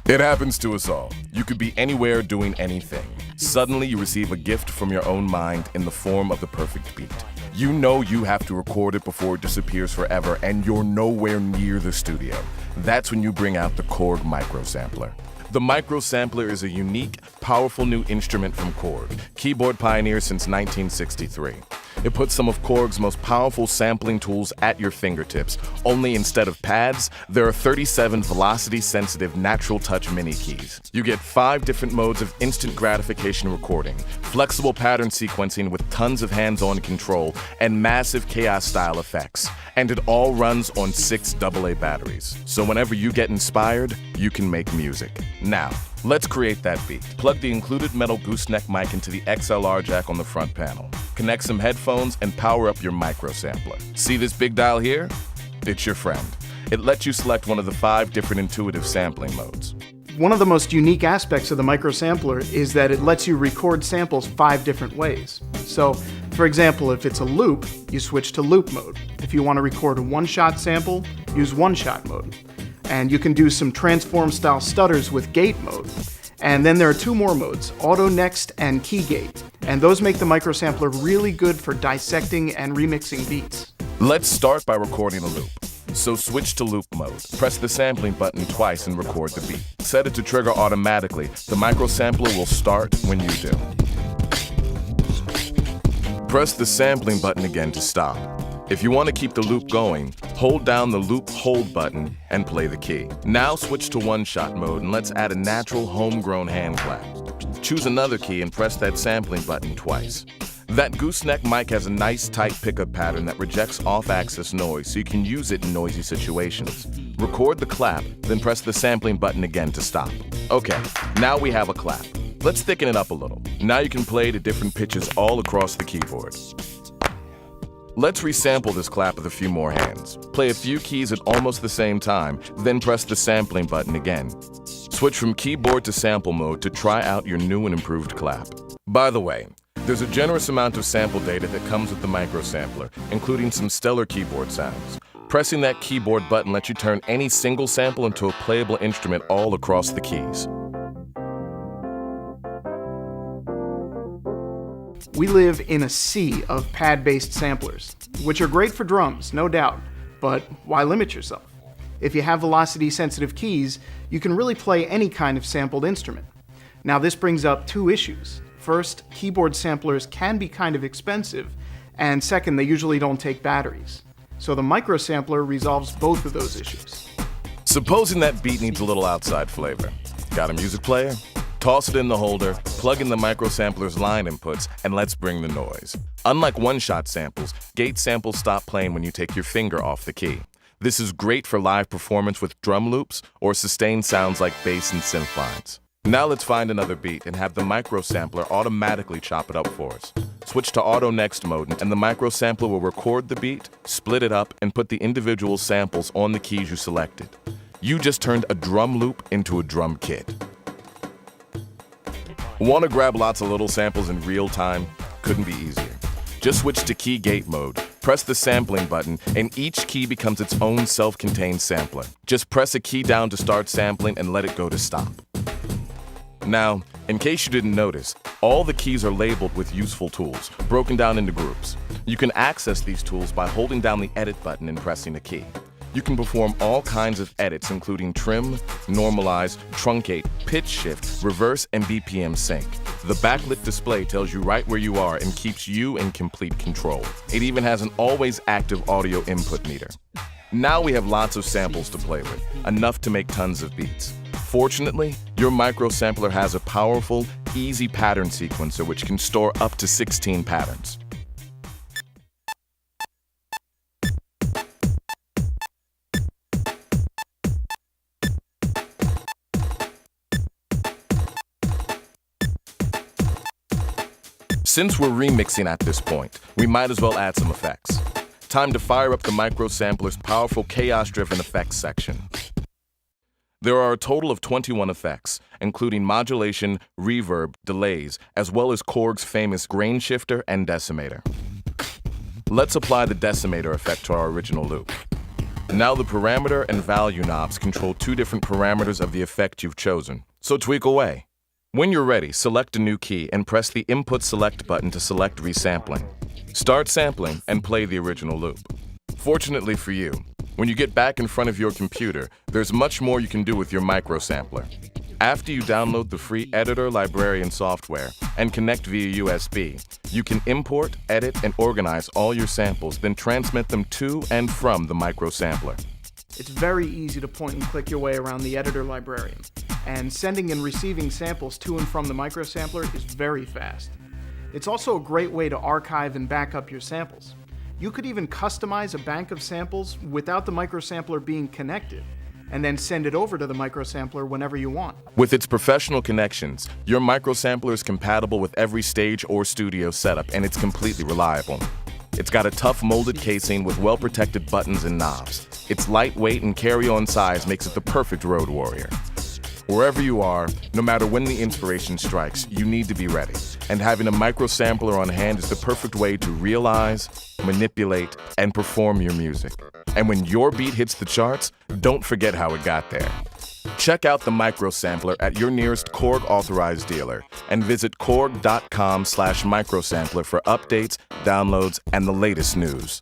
It happens to us all. You could be anywhere doing anything. Suddenly you receive a gift from your own mind in the form of the perfect beat. You know you have to record it before it disappears forever, and you're nowhere near the studio. That's when you bring out the Korg microSAMPLER. The microSAMPLER is a unique, powerful new instrument from Korg, keyboard pioneer since 1963. It puts some of Korg's most powerful sampling tools at your fingertips, only instead of pads, there are 37 velocity-sensitive natural touch mini keys. You get 5 different modes of instant gratification recording, flexible pattern sequencing with tons of hands-on control, and massive chaos-style effects. And it all runs on 6 AA batteries. So whenever you get inspired, you can make music. Now, let's create that beat. Plug the included metal gooseneck mic into the XLR jack on the front panel. Connect some headphones and power up your microSAMPLER. See this big dial here? It's your friend. It lets you select one of the 5 different intuitive sampling modes. One of the most unique aspects of the microSAMPLER is that it lets you record samples 5 different ways. So, for example, if it's a loop, you switch to loop mode. If you want to record a one-shot sample, use one-shot mode. And you can do some transform-style stutters with gate mode. And then there are 2 more modes, auto next and key gate. And those make the microSAMPLER really good for dissecting and remixing beats. Let's start by recording a loop. So switch to loop mode. Press the sampling button twice and record the beat. Set it to trigger automatically. The microSAMPLER will start when you do. Press the sampling button again to stop. If you want to keep the loop going, hold down the loop hold button and play the key. Now switch to one-shot mode and let's add a natural homegrown hand clap. Choose another key and press that sampling button twice. That gooseneck mic has a nice tight pickup pattern that rejects off-axis noise so you can use it in noisy situations. Record the clap, then press the sampling button again to stop. Okay, now we have a clap. Let's thicken it up a little. Now you can play to different pitches all across the keyboard. Let's resample this clap with a few more hands. Play a few keys at almost the same time, then press the sampling button again. Switch from keyboard to sample mode to try out your new and improved clap. By the way, there's a generous amount of sample data that comes with the microSAMPLER, including some stellar keyboard sounds. Pressing that keyboard button lets you turn any single sample into a playable instrument all across the keys. We live in a sea of pad-based samplers, which are great for drums, no doubt, but why limit yourself? If you have velocity-sensitive keys, you can really play any kind of sampled instrument. Now this brings up 2 issues. First, keyboard samplers can be kind of expensive, and second, they usually don't take batteries. So the microSAMPLER resolves both of those issues. Supposing that beat needs a little outside flavor. Got a music player? Toss it in the holder, plug in the microSAMPLER's line inputs, and let's bring the noise. Unlike one-shot samples, gate samples stop playing when you take your finger off the key. This is great for live performance with drum loops or sustained sounds like bass and synth lines. Now let's find another beat and have the microSAMPLER automatically chop it up for us. Switch to auto next mode and the microSAMPLER will record the beat, split it up, and put the individual samples on the keys you selected. You just turned a drum loop into a drum kit. Want to grab lots of little samples in real time? Couldn't be easier. Just switch to key gate mode, press the sampling button, and each key becomes its own self-contained sampler. Just press a key down to start sampling and let it go to stop. Now, in case you didn't notice, all the keys are labeled with useful tools, broken down into groups. You can access these tools by holding down the edit button and pressing a key. You can perform all kinds of edits including trim, normalize, truncate, pitch shift, reverse, and BPM sync. The backlit display tells you right where you are and keeps you in complete control. It even has an always active audio input meter. Now we have lots of samples to play with, enough to make tons of beats. Fortunately, your microSAMPLER has a powerful, easy pattern sequencer which can store up to 16 patterns. Since we're remixing at this point, we might as well add some effects. Time to fire up the microSAMPLER's powerful chaos-driven effects section. There are a total of 21 effects, including modulation, reverb, delays, as well as Korg's famous grain shifter and decimator. Let's apply the decimator effect to our original loop. Now the parameter and value knobs control two different parameters of the effect you've chosen, so tweak away. When you're ready, select a new key and press the Input Select button to select resampling. Start sampling and play the original loop. Fortunately for you, when you get back in front of your computer, there's much more you can do with your microSAMPLER. After you download the free editor, librarian software and connect via USB, you can import, edit, and organize all your samples, then transmit them to and from the microSAMPLER. It's very easy to point and click your way around the editor librarian, and sending and receiving samples to and from the microSAMPLER is very fast. It's also a great way to archive and back up your samples. You could even customize a bank of samples without the microSAMPLER being connected, and then send it over to the microSAMPLER whenever you want. With its professional connections, your microSAMPLER is compatible with every stage or studio setup, and it's completely reliable. It's got a tough molded casing with well-protected buttons and knobs. Its lightweight and carry-on size makes it the perfect road warrior. Wherever you are, no matter when the inspiration strikes, you need to be ready. And having a microSAMPLER on hand is the perfect way to realize, manipulate, and perform your music. And when your beat hits the charts, don't forget how it got there. Check out the microSAMPLER at your nearest Korg authorized dealer and visit korg.com/microSAMPLER for updates, downloads, and the latest news.